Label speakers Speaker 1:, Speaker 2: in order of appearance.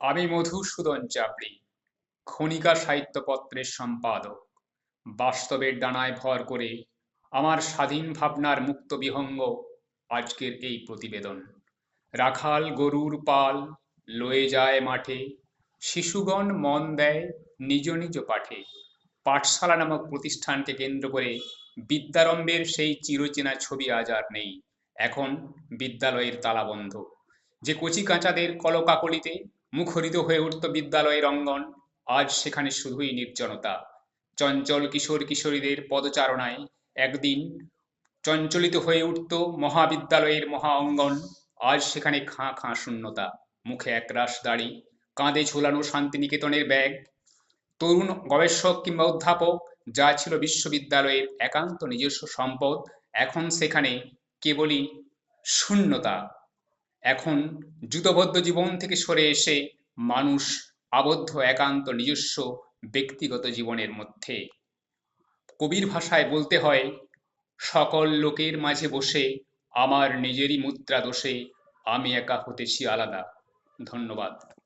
Speaker 1: আমি মধুসূদন চাবড়ি, খনিকা সাহিত্যপত্রের সম্পাদক। বাস্তবের ডানায় ভর করে আমার স্বাধীন ভাবনার মুক্ত বিহঙ্গ আজকের এই প্রতিবেদন। রাখাল গরুর পাল লয়ে যায় মাঠে, শিশুগণ মন দেয় নিজ নিজ পাঠে। পাঠশালা নামক প্রতিষ্ঠানকে কেন্দ্র করে বিদ্যারম্ভের সেই চিরচেনা ছবি আজ আর নেই। এখন বিদ্যালয়ের তালাবন্ধ। যে কচি কাঁচাদের কলকাকলিতে মুখরিত হয়ে উঠত বিদ্যালয়ের অঙ্গন, আজ সেখানে শুধুই নির্জনতা। চঞ্চল কিশোর কিশোরীদের পদচারণায় একদিন চঞ্চলিত হয়ে উঠত মহাবিদ্যালয়ের মহা অঙ্গন, আজ সেখানে খাঁ খাঁ শূন্যতা। মুখে একরাশ দাড়ি, কাঁধে ঝোলানো শান্তিনিকেতনের ব্যাগ। তরুণ গবেষক কিংবা অধ্যাপক, যা ছিল বিশ্ববিদ্যালয়ের একান্ত নিজস্ব সম্পদ, এখন সেখানে কেবলই শূন্যতা। এখন যুথবদ্ধ জীবন থেকে সরে এসে মানুষ আবদ্ধ একান্ত নিজস্ব ব্যক্তিগত জীবনের মধ্যে। কবির ভাষায় বলতে হয়, সকল লোকের মাঝে বসে আমার নিজেরই মুদ্রা দোষে আমি একা হতেছি আলাদা। ধন্যবাদ।